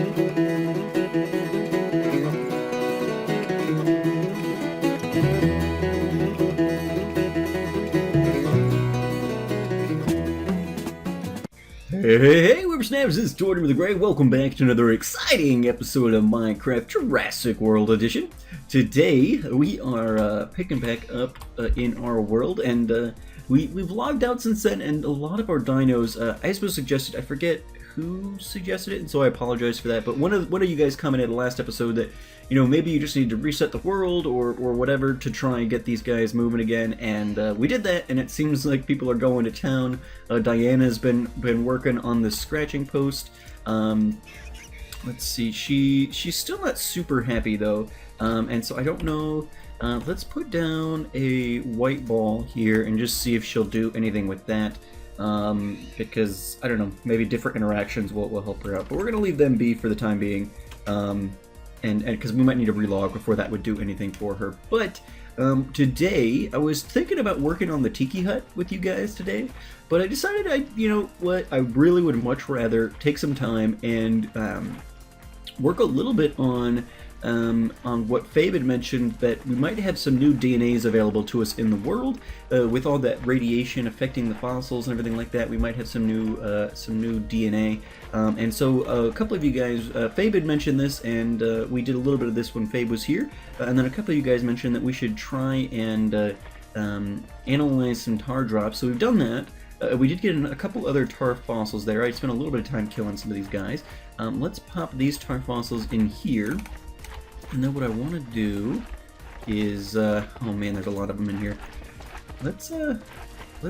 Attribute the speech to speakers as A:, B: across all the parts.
A: Hey, Whippersnappers, this is Tortimer the Grey. Welcome back to another exciting episode of Minecraft Jurassic World Edition. Today, we are picking back up in our world, and we've logged out since then, and a lot of our dinos, I suppose suggested, I forget who suggested it, and so I apologize for that, but one of you guys commented the last episode that, you know, maybe you just need to reset the world or whatever to try and get these guys moving again, and we did that, and it seems like people are going to town. Diana's been working on the scratching post. Let's see, she's still not super happy though, and so I don't know. Let's put down a white ball here and just see if she'll do anything with that. Because, I don't know, maybe different interactions will help her out. But we're going to leave them be for the time being, and because we might need to relog before that would do anything for her. But today, I was thinking about working on the Tiki hut with you guys today, but I decided you know what, I really would much rather take some time and work a little bit on what Fabe had mentioned, that we might have some new DNAs available to us in the world, with all that radiation affecting the fossils and everything like that. We might have some new DNA, and so a couple of you guys, Fabe had mentioned this, and we did a little bit of this when Fabe was here, and then a couple of you guys mentioned that we should try and analyze some tar drops. So we've done that. We did get a couple other tar fossils there. I spent a little bit of time killing some of these guys. Let's pop these tar fossils in here. And then what I want to do is, oh man, there's a lot of them in here. Let's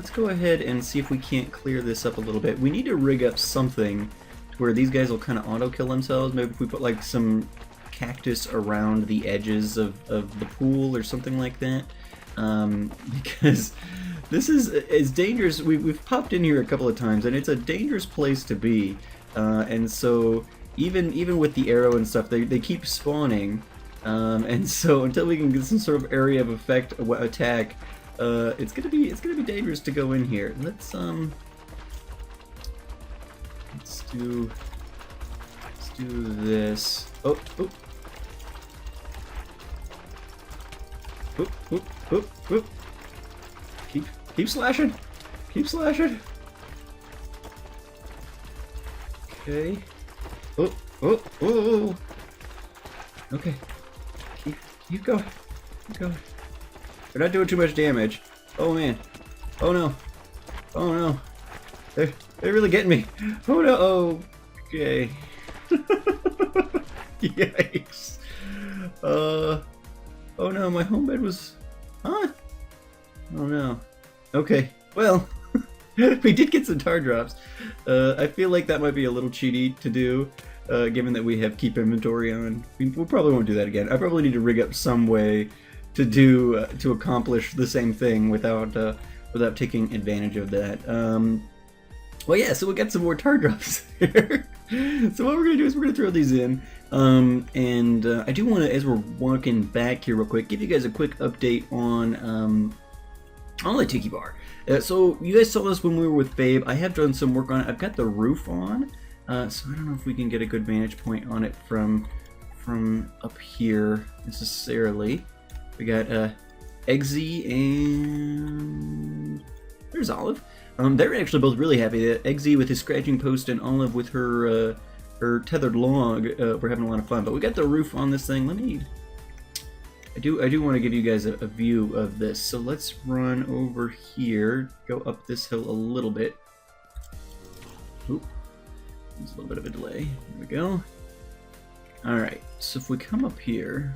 A: go ahead and see if we can't clear this up a little bit. We need to rig up something to where these guys will kind of auto-kill themselves. Maybe if we put like some cactus around the edges of the pool or something like that. Because this is dangerous. We've popped in here a couple of times, and it's a dangerous place to be. And so even with the arrow and stuff, they keep spawning. And so until we can get some sort of area of effect attack, it's gonna be dangerous to go in here. Let's do this. Oh. Keep slashing. Keep slashing. Okay. Oh. Okay. Keep going. Keep going. They're not doing too much damage. Oh man. Oh no. Oh no. They're really getting me. Oh no. Oh. Okay. Yikes. Oh no, my home bed was... Huh? Oh no. Okay. Well, we did get some tar drops. I feel like that might be a little cheaty to do. Given that we have keep inventory on. We probably won't do that again. I probably need to rig up some way to accomplish the same thing without taking advantage of that. Well, yeah, so we got some more tar drops here. So what we're going to do is we're going to throw these in. And I do want to, as we're walking back here real quick, give you guys a quick update on the Tiki bar. So you guys saw this when we were with Babe. I have done some work on it. I've got the roof on. So I don't know if we can get a good vantage point on it from up here necessarily. We got Eggsy and there's Olive. They're actually both really happy. Eggsy with his scratching post and Olive with her tethered log. We're having a lot of fun. But we got the roof on this thing. I do want to give you guys a view of this. So let's run over here, go up this hill a little bit. Oop. There's a little bit of a delay. There we go. Alright, so if we come up here...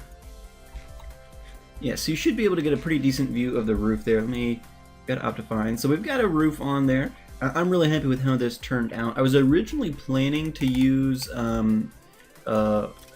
A: Yeah, so you should be able to get a pretty decent view of the roof there. Got OptiFine. So we've got a roof on there. I'm really happy with how this turned out. I was originally planning to use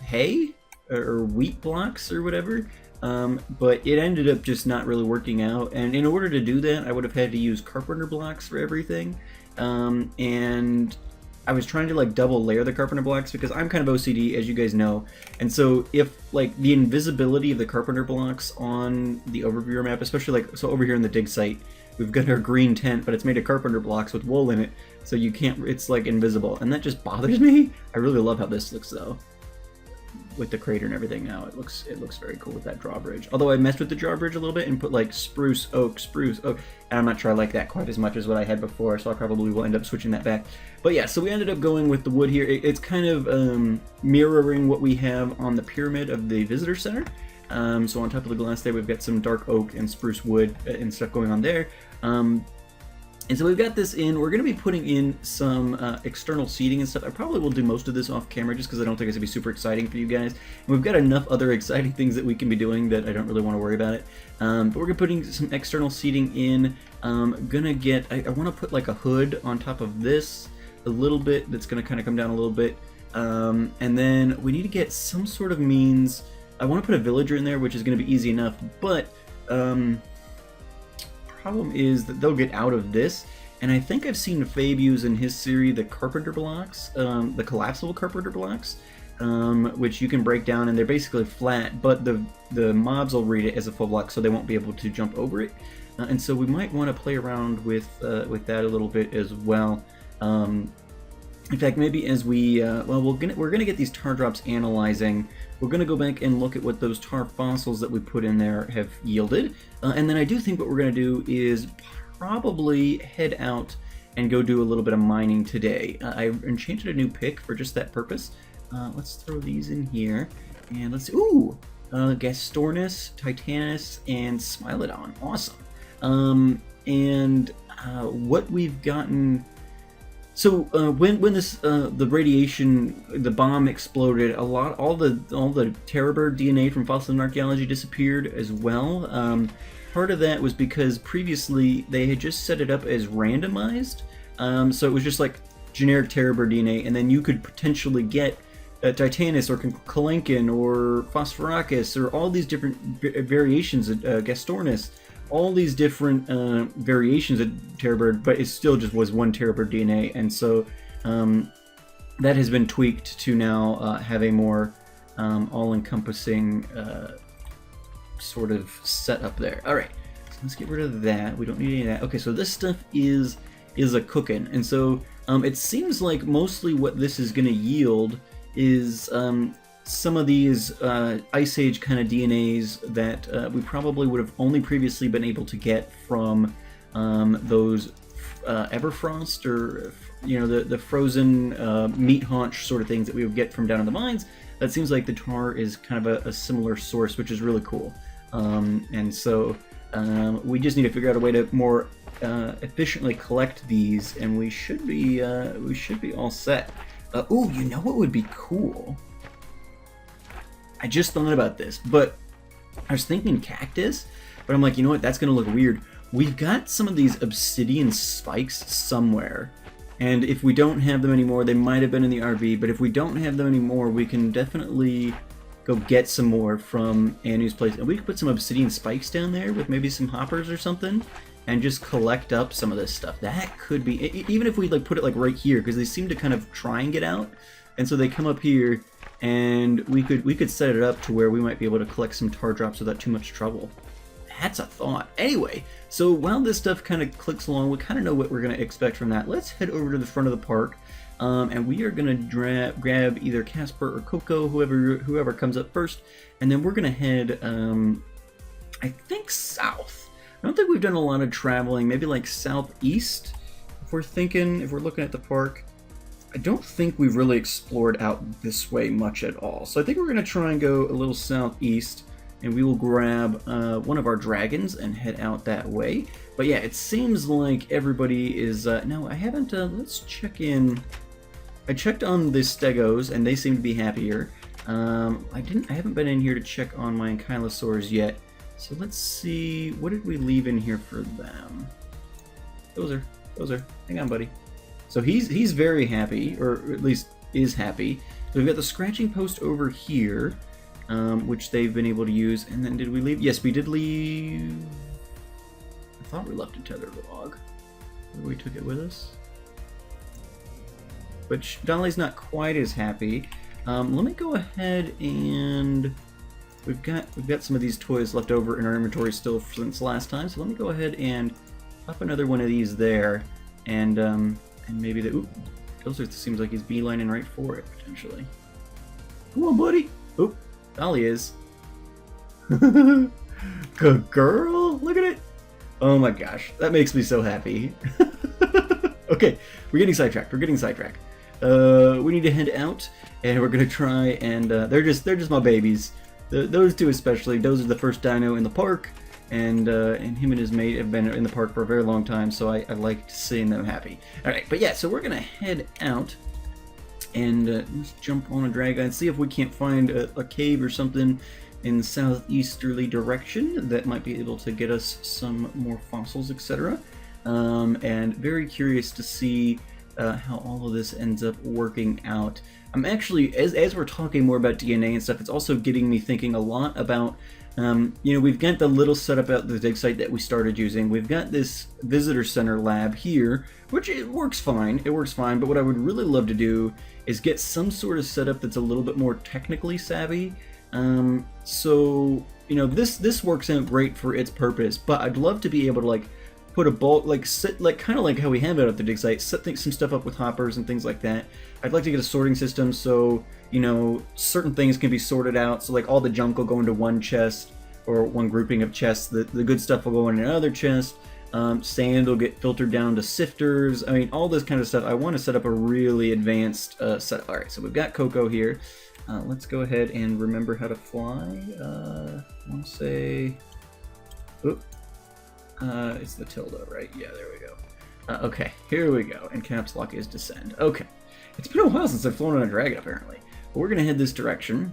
A: hay or wheat blocks or whatever, but it ended up just not really working out. And in order to do that, I would have had to use Carpenter blocks for everything. And I was trying to like double layer the Carpenter blocks because I'm kind of OCD, as you guys know, and so if like the invisibility of the Carpenter blocks on the overview map, especially like so over here in the dig site, we've got our green tent, but it's made of carpenter blocks with wool in it, so you can't, it's like invisible, and that just bothers me. I really love how this looks though, with the crater and everything now. It looks very cool with that drawbridge. Although I messed with the drawbridge a little bit and put like spruce, oak, and I'm not sure I like that quite as much as what I had before, so I probably will end up switching that back. But yeah, so we ended up going with the wood here. It's kind of mirroring what we have on the pyramid of the visitor center. So on top of the glass there, we've got some dark oak and spruce wood and stuff going on there. And so we've got this in. We're going to be putting in some external seating and stuff. I probably will do most of this off camera just because I don't think it's going to be super exciting for you guys. And we've got enough other exciting things that we can be doing that I don't really want to worry about it. But we're going to be putting some external seating in. I want to put like a hood on top of this a little bit. That's going to kind of come down a little bit. And then we need to get some sort of means. I want to put a villager in there, which is going to be easy enough. But problem is that they'll get out of this, and I think I've seen Fabe use in his series the Carpenter blocks, the collapsible Carpenter blocks, which you can break down, and they're basically flat, but the mobs will read it as a full block, so they won't be able to jump over it. And so we might want to play around with that a little bit as well. In fact, maybe as we we're gonna get these tar drops analyzing. We're gonna go back and look at what those tar fossils that we put in there have yielded, and then I do think what we're gonna do is probably head out and go do a little bit of mining today. I enchanted a new pick for just that purpose. Let's throw these in here, and let's see. Ooh, Gastornis, Titanus, and Smilodon. Awesome. What we've gotten. So when this the radiation, the bomb exploded, all the Terrorbird DNA from Fossil and Archaeology disappeared as well. Part of that was because previously they had just set it up as randomized, so it was just like generic Terrorbird DNA, and then you could potentially get Titanus or Kalenkin or Phosphorakis or all these different variations of Gastornis. All these different variations of Terrorbird, but it still just was one Terrorbird DNA, and so that has been tweaked to now have a more all-encompassing sort of setup there. All right, so let's get rid of that. We don't need any of that. Okay, so this stuff is a cooking, and so it seems like mostly what this is going to yield is some of these Ice Age kind of DNAs that we probably would have only previously been able to get from those Everfrost, or the frozen meat haunch sort of things that we would get from down in the mines. That seems like the tar is kind of a similar source, which is really cool. And so we just need to figure out a way to more efficiently collect these, and we should be all set. Ooh, you know what would be cool? I just thought about this, but I was thinking cactus, but I'm like, you know what, that's going to look weird. We've got some of these obsidian spikes somewhere, and if we don't have them anymore, they might have been in the RV, but if we don't have them anymore, we can definitely go get some more from Anu's place, and we could put some obsidian spikes down there with maybe some hoppers or something, and just collect up some of this stuff. That could be, even if we like put it like right here, because they seem to kind of try and get out, and so they come up here, and we could set it up to where we might be able to collect some tar drops without too much trouble. That's a thought. Anyway, so while this stuff kind of clicks along, we kind of know what we're going to expect from that. Let's head over to the front of the park, and we are going to grab either Casper or Coco, whoever comes up first, and then we're going to head, I think, south. I don't think we've done a lot of traveling, maybe like southeast, if we're looking at the park. I don't think we've really explored out this way much at all. So I think we're going to try and go a little southeast, and we will grab one of our dragons and head out that way. But yeah, it seems like everybody is... no, I haven't... let's check in... I checked on the Stegos, and they seem to be happier. I haven't been in here to check on my Ankylosaurs yet. So let's see... What did we leave in here for them? Those are... Hang on, buddy. So he's very happy, or at least is happy. So we've got the scratching post over here, which they've been able to use. And then did we leave? Yes, we did leave... I thought we left a tethered log. Maybe we took it with us. But Dolly's not quite as happy. Let me go ahead and... We've got some of these toys left over in our inventory still since last time. So let me go ahead and pop another one of these there, and maybe the oop. Pilsner seems like he's beelining right for it potentially. Come on, buddy. Oop, Dolly is. Good girl. Look at it. Oh my gosh, that makes me so happy. Okay, we're getting sidetracked. We need to head out, and we're gonna try and they're just my babies. Those two especially. Those are the first dino in the park, and him and his mate have been in the park for a very long time. So I like seeing them happy. All right, but yeah, so we're gonna head out and let's jump on a drag and see if we can't find a cave or something in the southeasterly direction that might be able to get us some more fossils, etc. And very curious to see how all of this ends up working out. I'm actually, as we're talking more about DNA and stuff, it's also getting me thinking a lot about, we've got the little setup at the dig site that we started using. We've got this visitor center lab here, which it works fine, but what I would really love to do is get some sort of setup that's a little bit more technically savvy. So, this works out great for its purpose, but I'd love to be able to, put a bulk, kind of like how we have it at the dig site, set some stuff up with hoppers and things like that. I'd like to get a sorting system so, certain things can be sorted out, so all the junk will go into one chest, or one grouping of chests, the good stuff will go in another chest, sand will get filtered down to sifters, I mean, all this kind of stuff. I want to set up a really advanced setup. Alright, so we've got Coco here. Let's go ahead and remember how to fly. I want to say... Oop. It's the tilde, right? Yeah, there we go. Okay, here we go. And caps lock is descend. Okay. It's been a while since I've flown on a dragon, apparently. But we're gonna head this direction.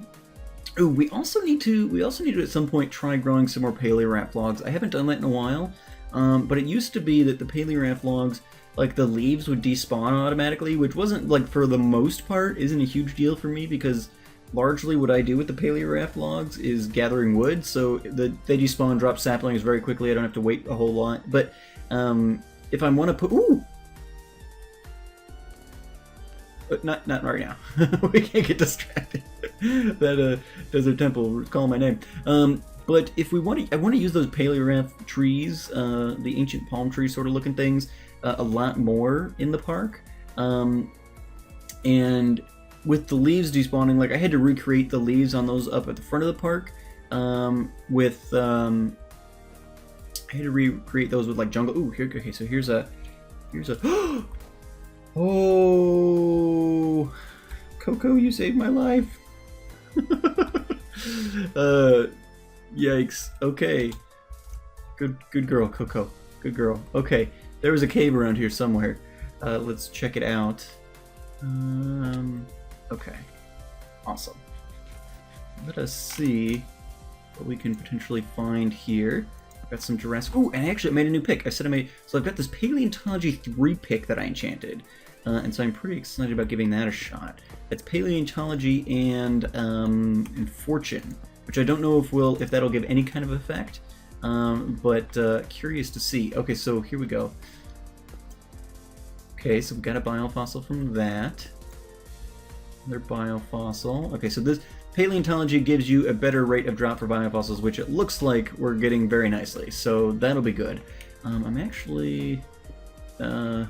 A: Ooh, we also need to at some point try growing some more paleoraph logs. I haven't done that in a while. But it used to be that the paleoraph logs, the leaves would despawn automatically, which wasn't, for the most part, isn't a huge deal for me, because largely what I do with the paleoraph logs is gathering wood, so they despawn, drop saplings very quickly. I don't have to wait a whole lot. But if I want to put... Ooh! But not right now. We can't get distracted. That Desert Temple calling my name. But if we want to... I want to use those paleoraph trees, the ancient palm tree sort of looking things, a lot more in the park. And... with the leaves despawning, I had to recreate the leaves on those up at the front of the park. I had to recreate those with jungle. Ooh, here. Okay, so here's a. Oh, Coco, you saved my life. Yikes. Okay. Good girl, Coco. Good girl. Okay, there was a cave around here somewhere. Let's check it out. Okay, awesome. Let us see what we can potentially find here. I've got some Jurassic. Ooh, and actually I made a new pick. So I've got this Paleontology 3 pick that I enchanted, and so I'm pretty excited about giving that a shot. It's Paleontology and Fortune, which I don't know if that'll give any kind of effect, but curious to see. Okay, so here we go. Okay, so we've got a biofossil from that. Another biofossil. Okay, so this Paleontology gives you a better rate of drop for biofossils, which it looks like we're getting very nicely, so that'll be good. I'm actually... we'll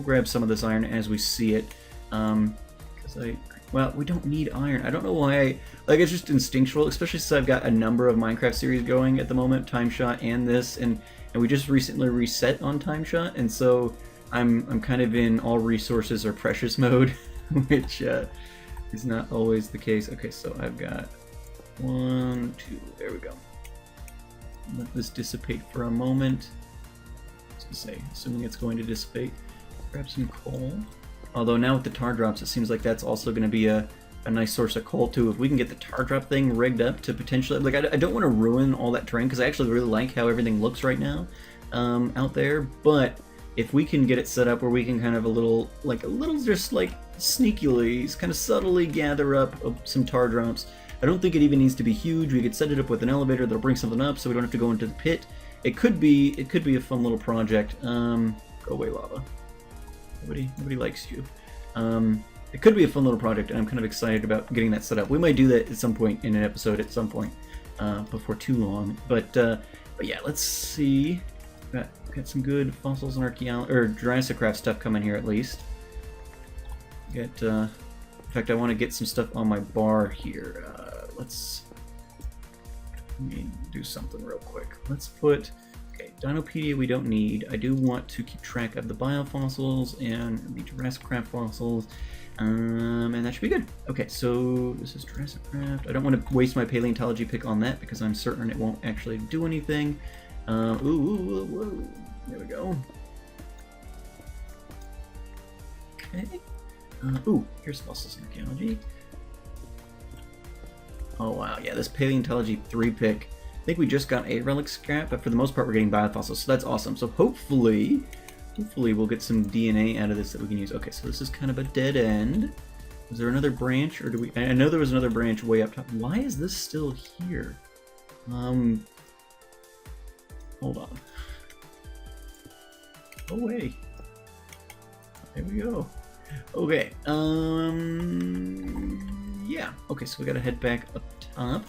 A: grab some of this iron as we see it, because well, we don't need iron. I don't know why it's just instinctual, especially since I've got a number of Minecraft series going at the moment, Time Shot and this, and we just recently reset on Time Shot, and so I'm kind of in all resources are precious mode, which is not always the case. Okay, so I've got 1, 2, there we go. Let this dissipate for a moment. Assuming it's going to dissipate. Grab some coal. Although now with the tar drops, it seems like that's also going to be a nice source of coal too. If we can get the tar drop thing rigged up to potentially, I don't want to ruin all that terrain, because I actually really like how everything looks right now out there, but if we can get it set up where we can kind of a little just sneakily, kind of subtly gather up some tar drops. I don't think it even needs to be huge. We could set it up with an elevator that'll bring something up, so we don't have to go into the pit. It could be a fun little project. Go away, lava. Nobody likes you. It could be a fun little project, and I'm kind of excited about getting that set up. We might do that at some point in an episode, before too long. But yeah, let's see. Got some good fossils and archaeology or JurassiCraft stuff coming here at least. Get in fact, I want to get some stuff on my bar here. Let me do something real quick. Let's put Dinopedia we don't need. I do want to keep track of the biofossils and the JurassiCraft fossils. And that should be good. Okay, so this is JurassiCraft. I don't want to waste my paleontology pick on that because I'm certain it won't actually do anything. Whoa. There we go. Okay. Here's fossils and archaeology. Oh wow, yeah, this paleontology 3 pick. I think we just got a relic scrap, but for the most part we're getting biofossils, so that's awesome. So hopefully we'll get some DNA out of this that we can use. Okay, so this is kind of a dead end. Was there another branch, or do we? I know there was another branch way up top. Why is this still here? Hold on. Oh wait. There we go. Okay. Yeah. Okay, so we gotta head back up top.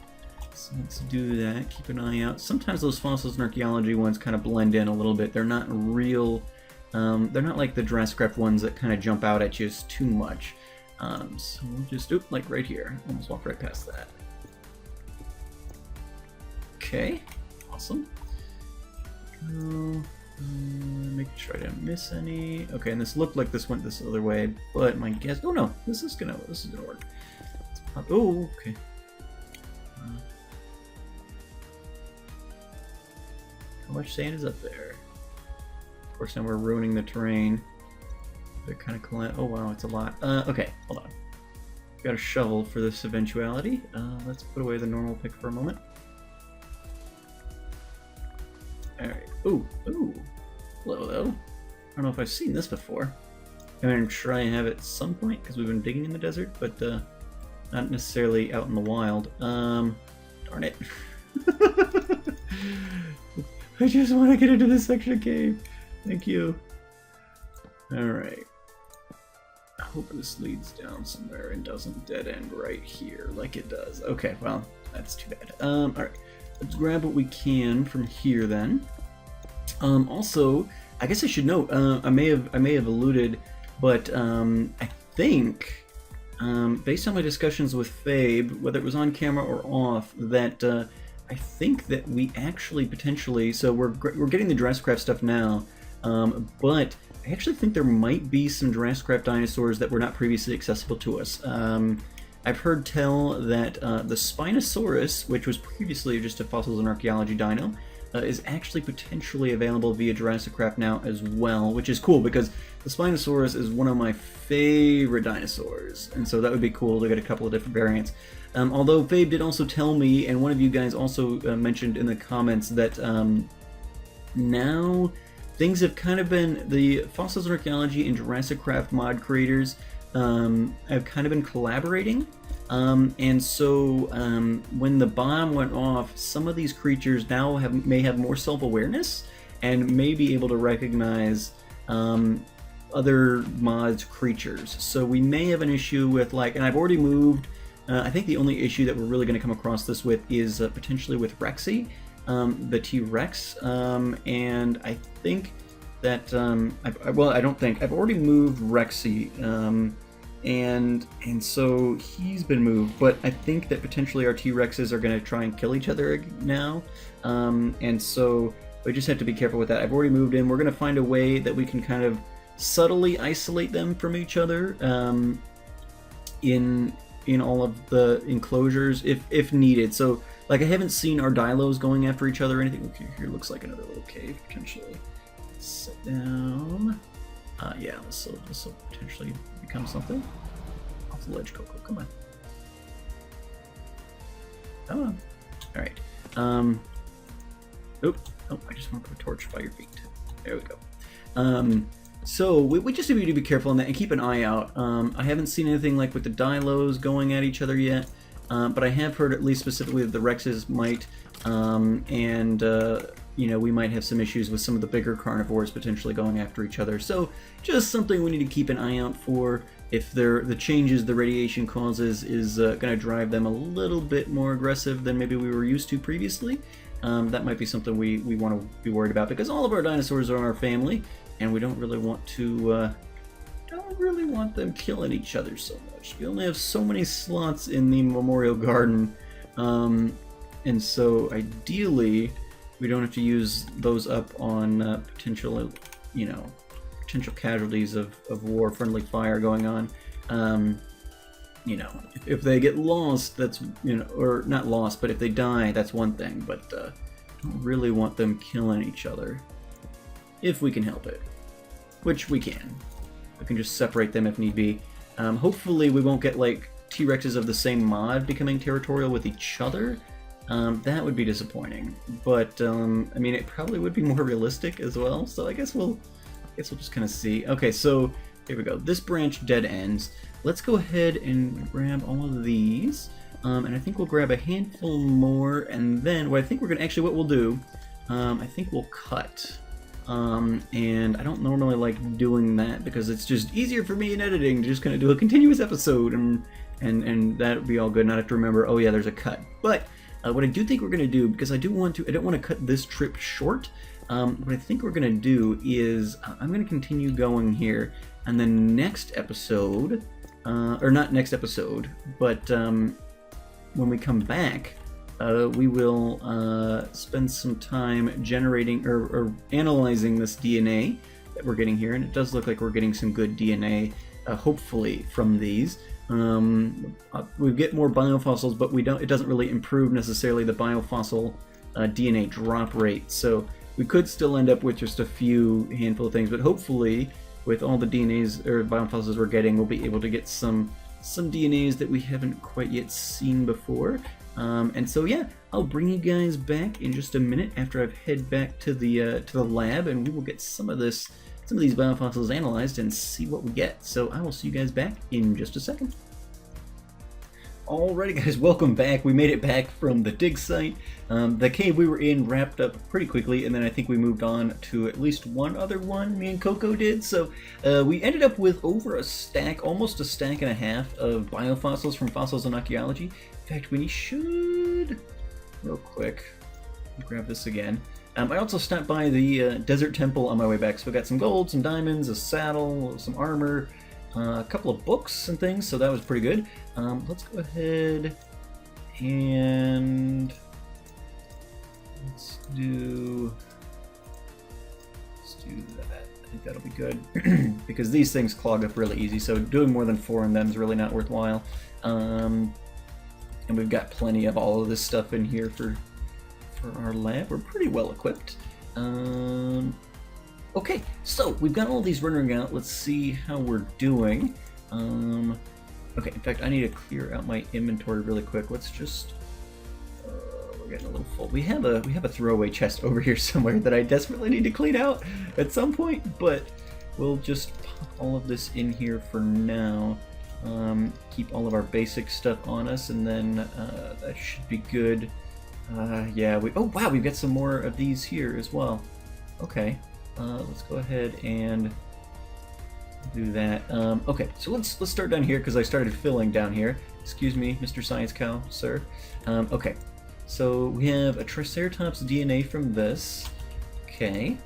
A: So let's do that. Keep an eye out. Sometimes those fossils and archaeology ones kind of blend in a little bit. They're not real. They're not like the JurassiCraft ones that kind of jump out at you too much. So we'll just, like right here. Almost walk right past that. Okay. Awesome. Making sure I didn't miss any. Okay, and this looked like this went this other way, but my guess. Oh no, this is gonna work. Oh, okay. How much sand is up there? Of course, now we're ruining the terrain. They're kind of oh wow, it's a lot. Okay, hold on. Got a shovel for this eventuality. Let's put away the normal pick for a moment. Alright. Ooh. Hello, though. I don't know if I've seen this before. I'm sure I have at some point, because we've been digging in the desert, but not necessarily out in the wild. Darn it. I just want to get into this section of cave. Thank you. Alright. I hope this leads down somewhere and doesn't dead end right here like it does. Okay, well, that's too bad. Alright. Let's grab what we can from here then. Also, I guess I should note, I may have alluded, but I think, based on my discussions with Fabe, whether it was on camera or off, that I think that we actually potentially, so we're getting the JurassiCraft stuff now, but I actually think there might be some JurassiCraft dinosaurs that were not previously accessible to us. I've heard tell that the Spinosaurus, which was previously just a fossils and archaeology dino, is actually potentially available via JurassiCraft now as well, which is cool because the Spinosaurus is one of my favorite dinosaurs, and so that would be cool to get a couple of different variants. Although Fabe did also tell me, and one of you guys also mentioned in the comments, that now things have kind of been, the fossils and archaeology and JurassiCraft mod creators have kind of been collaborating. And so when the bomb went off, some of these creatures now may have more self-awareness and may be able to recognize other mods' creatures. So we may have an issue with, like, and I've already moved, I think the only issue that we're really going to come across this with is potentially with Rexy, the T-Rex, and I think that, I don't think, I've already moved Rexy, and so he's been moved, but I think that potentially our T-Rexes are going to try and kill each other now, and so we just have to be careful with that. I've already moved in. We're going to find a way that we can kind of subtly isolate them from each other in all of the enclosures if needed. So, like, I haven't seen our Dilos going after each other or anything. Okay, here looks like another little cave, potentially. Sit down. Yeah, this will potentially become something. Off the ledge, Coco, come on. Come on. Alright. Oh, I just want to put a torch by your feet. There we go. So we just need to be careful on that and keep an eye out. I haven't seen anything like with the Dilos going at each other yet, but I have heard at least specifically that the Rexes might, you know, we might have some issues with some of the bigger carnivores potentially going after each other. So just something we need to keep an eye out for. If the changes the radiation causes is going to drive them a little bit more aggressive than maybe we were used to previously, that might be something we want to be worried about, because all of our dinosaurs are our family, and we don't really want them killing each other so much. We only have so many slots in the Memorial Garden, and so ideally we don't have to use those up on potential casualties of war, friendly fire going on. If they get lost, that's, or not lost, but if they die, that's one thing, but don't really want them killing each other, if we can help it, which we can. We can just separate them if need be. Hopefully we won't get like T-Rexes of the same mod becoming territorial with each other. That would be disappointing, but I mean, it probably would be more realistic as well, so I guess we'll just kind of see. Okay, so here we go. This branch dead ends. Let's go ahead and grab all of these, and I think we'll grab a handful more, and then what we'll do, I think we'll cut. And I don't normally like doing that because it's just easier for me in editing to just kind of do a continuous episode, and that would be all good, not have to remember, oh yeah, there's a cut. But what I do think we're going to do, because I don't want to cut this trip short, what I think we're going to do is I'm going to continue going here, and then next episode, or not next episode, but when we come back, we will spend some time generating or analyzing this DNA that we're getting here, and it does look like we're getting some good DNA, hopefully, from these. We get more biofossils, but it doesn't really improve necessarily the biofossil DNA drop rate, so we could still end up with just a handful of things, but hopefully with all the DNAs or biofossils we're getting, we'll be able to get some DNAs that we haven't quite yet seen before. And so yeah, I'll bring you guys back in just a minute after I've head back to the lab, and we will get some of these biofossils analyzed and see what we get. So I will see you guys back in just a second. Alrighty guys, welcome back. We made it back from the dig site. The cave we were in wrapped up pretty quickly, and then I think we moved on to at least one other one, me and Coco did. So we ended up with over almost a stack and a half of biofossils from Fossils and Archaeology. In fact, we should, real quick, grab this again. I also stopped by the Desert Temple on my way back, so we got some gold, some diamonds, a saddle, some armor, a couple of books and things, so that was pretty good. Let's go ahead and let's do that. I think that'll be good because these things clog up really easy, so doing more than 4 in them is really not worthwhile. And we've got plenty of all of this stuff in here for our lab. We're pretty well equipped. Okay, so we've got all these running out. Let's see how we're doing. Okay, in fact, I need to clear out my inventory really quick. Let's just we're getting a little full. We have a throwaway chest over here somewhere that I desperately need to clean out at some point, but we'll just pop all of this in here for now. Keep all of our basic stuff on us, and then that should be good. Yeah, oh wow, we've got some more of these here as well. Okay, let's go ahead and do that. Okay, so let's start down here because I started filling down here. Excuse me, Mr. Science Cow, sir. Okay, so we have a Triceratops DNA from this. Okay.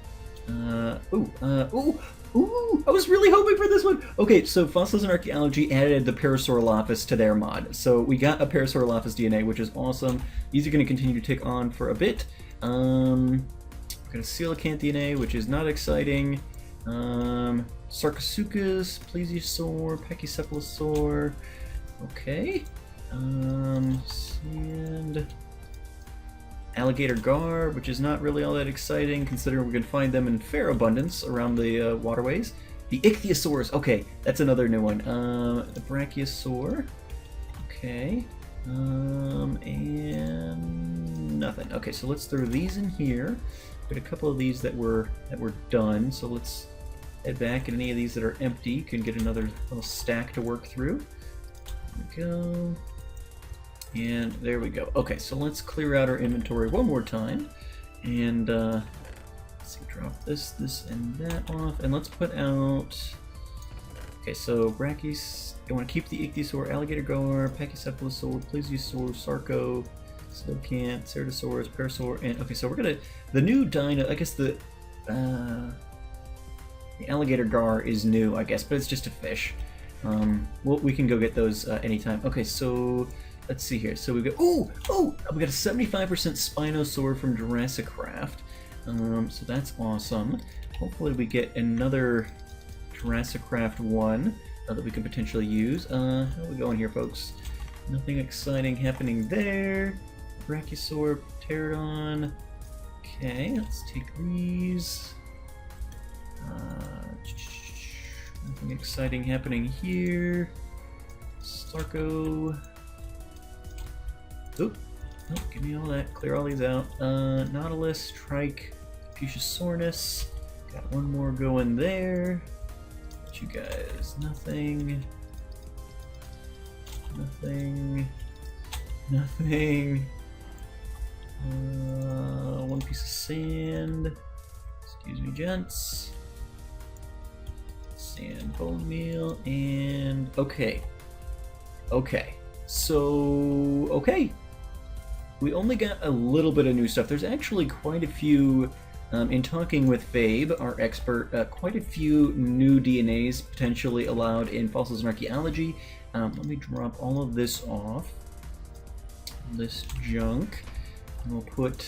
A: Ooh, I was really hoping for this one! Okay, so Fossils and Archaeology added the Parasaurolophus to their mod. So we got a Parasaurolophus DNA, which is awesome. These are going to continue to tick on for a bit. We've got a Coelacanth DNA, which is not exciting. Sarcosuchus, Plesiosaur, Pachycephalosaur. Okay. And Alligator Gar, which is not really all that exciting, considering we can find them in fair abundance around the waterways. The Ichthyosaurs, okay, that's another new one. The Brachiosaur, okay, and nothing. Okay, so let's throw these in here. Got a couple of these that were done, so let's head back, and any of these that are empty, you can get another little stack to work through. There we go. And there we go. Okay, so let's clear out our inventory one more time. And let's see, drop this, and that off. And let's put out... Okay, so Brachys... I want to keep the Ichthyosaur, Alligator Gar, Pachycephalosaur, Plesiosaur, Sarco, Coelacanth, Ceratosaurus, Parasaur, and okay, so we're gonna the new dino. I guess the alligator gar is new, I guess, but it's just a fish. Well, we can go get those anytime. Okay, so let's see here. So we got we got a 75% Spinosaur from JurassiCraft. So that's awesome. Hopefully we get another JurassiCraft one that we can potentially use. How are we going here, folks? Nothing exciting happening there. Brachiosaur, Pterodon. Okay, let's take these. Nothing exciting happening here. Starco. Oop. Oh, give me all that. Clear all these out. Nautilus, Trike, Confuciusornis. Got one more going there. But you guys, nothing. Nothing. Nothing. One piece of sand. Excuse me, gents. Sand, bone meal, and okay. So, we only got a little bit of new stuff. There's actually quite a few, in talking with Fabe, our expert, quite a few new DNAs potentially allowed in fossils and archaeology. Let me drop all of this off. This junk. And we'll put,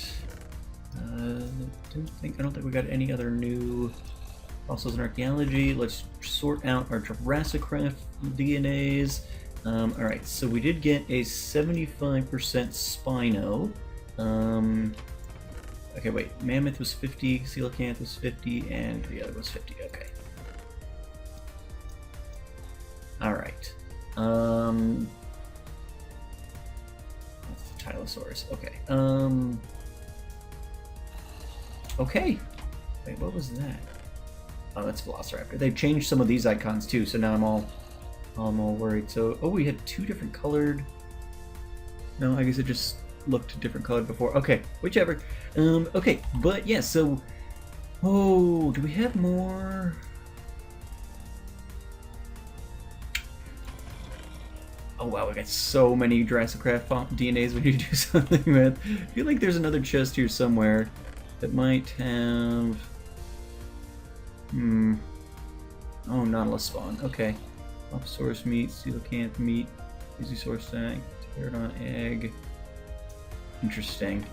A: I don't think we got any other new fossils and archaeology. Let's sort out our JurassiCraft DNAs. Alright, so we did get a 75% Spino. Okay, wait. Mammoth was 50, Coelacanth was 50, and the other was 50. Okay. Alright. Tylosaurus. Okay. Okay. Wait, what was that? Oh, that's Velociraptor. They've changed some of these icons too, so now I'm all worried. So, we had two different colored. No, I guess it just looked different colored before. Okay, whichever. Okay, but yeah. So, do we have more? Oh wow, we got so many JurassiCraft DNAs we need to do something with. I feel like there's another chest here somewhere that might have. Oh, Nautilus spawn. Okay. Opsosaurus meat, Coelacanth meat, Ichthyosaurus egg, Pterodon egg. Interesting.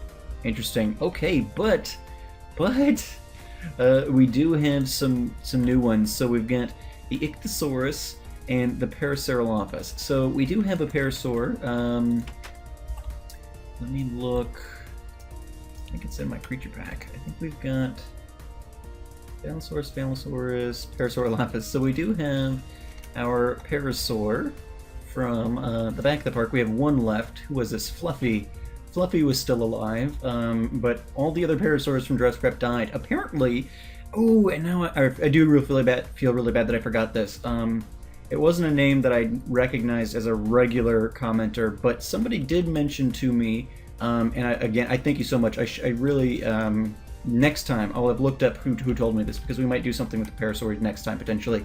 A: Okay, but we do have some new ones. So we've got the Ichthyosaurus and the Parasaurolophus. So we do have a Parasaur. Let me look. I think it's in my creature pack. I think we've got Phallosaurus, Parasaurolophus. So we do have our Parasaur from the back of the park. We have one left. Who was this? Fluffy. Fluffy was still alive, but all the other Parasaurs from JurassiCraft died. Apparently, and now I do feel really bad that I forgot this. It wasn't a name that I recognized as a regular commenter, but somebody did mention to me, and I thank you so much. I really, next time, I'll have looked up who told me this, because we might do something with the Parasaurs next time, potentially.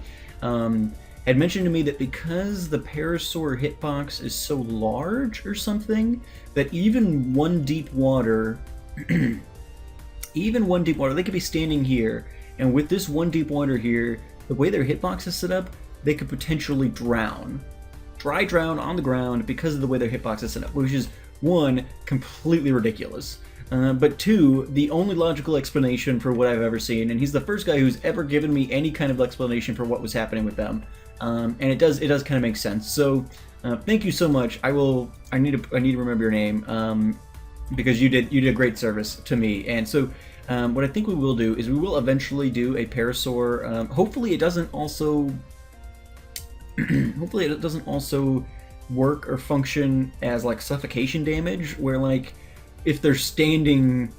A: Had mentioned to me that because the Parasaur hitbox is so large or something, that even one deep water, they could be standing here, and with this one deep water here, the way their hitbox is set up, they could potentially drown. Dry drown on the ground because of the way their hitbox is set up, which is, one, completely ridiculous. But two, the only logical explanation for what I've ever seen, and he's the first guy who's ever given me any kind of explanation for what was happening with them. And it does kind of make sense. So, thank you so much. I need to remember your name, because you did a great service to me. And so, what I think we will do is we will eventually do a Parasaur. Hopefully, it doesn't also. Hopefully, it doesn't also work or function as like suffocation damage, where like if they're standing,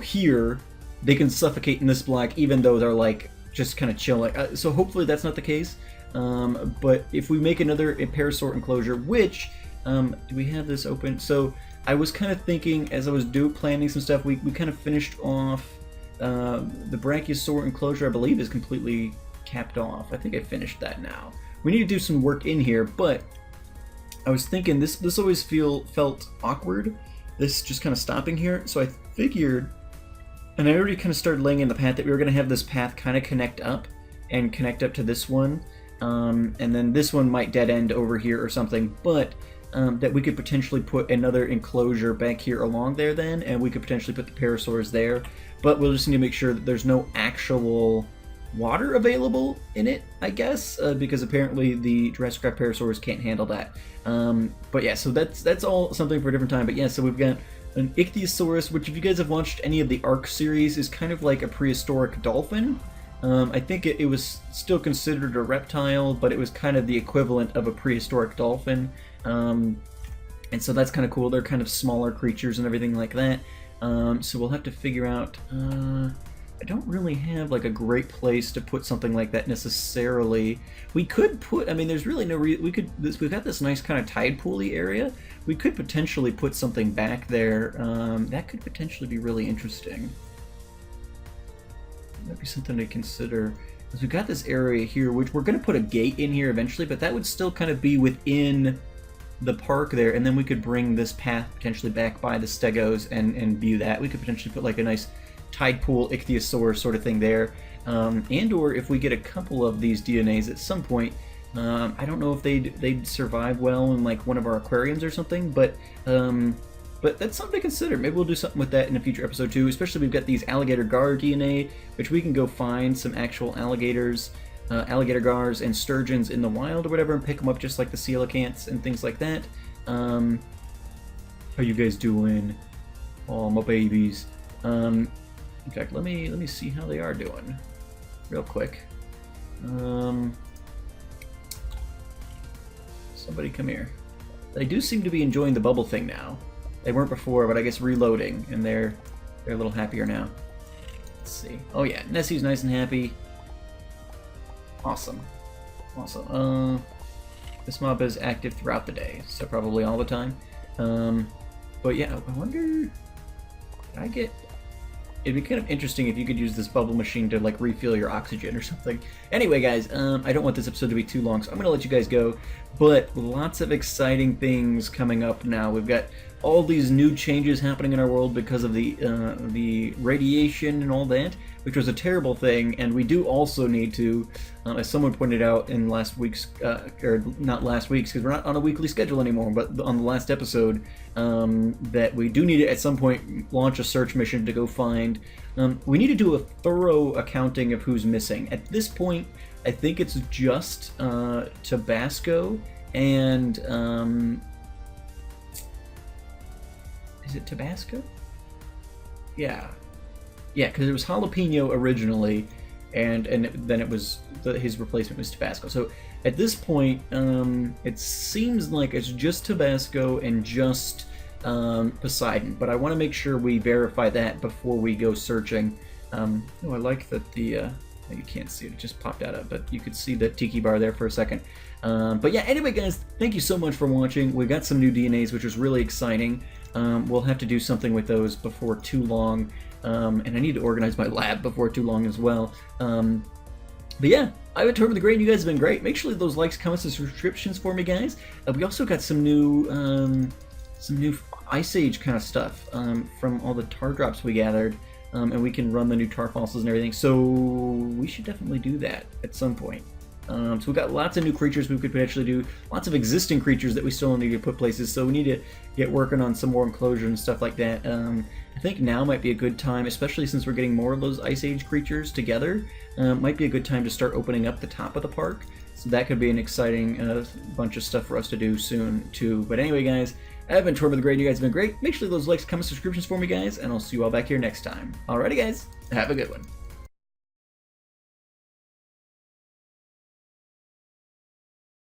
A: here, they can suffocate in this block, even though they're like just kind of chilling. So hopefully that's not the case. But if we make another Parasaur enclosure, which do we have this open? So I was kind of thinking as I was planning some stuff. We kind of finished off the Brachiosaur enclosure. I believe is completely capped off. I think I finished that now. We need to do some work in here, but I was thinking this always felt awkward this just kind of stopping here. So I figured, and I already kind of started laying in the path, that we were going to have this path kind of connect up to this one. And then this one might dead end over here or something, but that we could potentially put another enclosure back here along there then, and we could potentially put the parasaurs there. But we'll just need to make sure that there's no actual water available in it, I guess, because apparently the JurassiCraft parasaurs can't handle that. But yeah, so that's all something for a different time. But yeah, so we've got an ichthyosaurus, which if you guys have watched any of the Ark series, is kind of like a prehistoric dolphin. I think it was still considered a reptile, but it was kind of the equivalent of a prehistoric dolphin. And so that's kind of cool. They're kind of smaller creatures and everything like that. So we'll have to figure out... I don't really have like a great place to put something like that necessarily. We could put, I mean, there's really no reason, we've got this nice kind of tide pooly area. We could potentially put something back there. That could potentially be really interesting. That'd be something to consider. Because we've got this area here, which we're going to put a gate in here eventually, but that would still kind of be within the park there, and then we could bring this path potentially back by the stegos and view that. We could potentially put like a nice tide pool ichthyosaur sort of thing there, and or if we get a couple of these DNAs at some point, I don't know if they'd survive well in like one of our aquariums or something, but that's something to consider. Maybe we'll do something with that in a future episode too, especially we've got these alligator gar DNA, which we can go find some actual alligators, alligator gars and sturgeons in the wild or whatever, and pick them up just like the coelacanths and things like that. How you guys doing? Oh, my babies. In fact, let me see how they are doing real quick. Somebody come here. They do seem to be enjoying the bubble thing now. They weren't before, but I guess reloading, and they're a little happier now. Let's see. Oh yeah, Nessie's nice and happy. Awesome. Awesome. This mob is active throughout the day, so probably all the time. But yeah, I wonder... Did I get... It'd be kind of interesting if you could use this bubble machine to like refill your oxygen or something. Anyway, guys, I don't want this episode to be too long, so I'm going to let you guys go. But lots of exciting things coming up now. We've got all these new changes happening in our world because of the radiation and all that, which was a terrible thing. And we do also need to, as someone pointed out in last week's, or not last week's, because we're not on a weekly schedule anymore, but on the last episode, that we do need to at some point launch a search mission to go find. We need to do a thorough accounting of who's missing. At this point, I think it's just Tabasco and is it Tabasco? Yeah, because it was Jalapeno originally, and then it was his replacement was Tabasco. So at this point, it seems like it's just Tabasco and just Poseidon, but I want to make sure we verify that before we go searching. Oh, I like that the you can't see it, it just popped out of, but you could see the Tiki bar there for a second. But yeah, anyway guys, thank you so much for watching. We got some new DNAs, which was really exciting. We'll have to do something with those before too long, and I need to organize my lab before too long as well. But yeah, I've been Tortimer the Great, and you guys have been great. Make sure to leave those likes, comments, and subscriptions for me, guys. We also got some new Ice Age kind of stuff from all the tar drops we gathered. And we can run the new tar fossils and everything, so we should definitely do that at some point. So we've got lots of new creatures we could potentially do, lots of existing creatures that we still need to put places, so we need to get working on some more enclosure and stuff like that. I think now might be a good time, especially since we're getting more of those Ice Age creatures together, might be a good time to start opening up the top of the park, so that could be an exciting bunch of stuff for us to do soon too. But anyway guys, I've been Tortimer the Great, and you guys have been great. Make sure to leave those likes, comments, subscriptions for me, guys, and I'll see you all back here next time. Alrighty, guys, have a good one.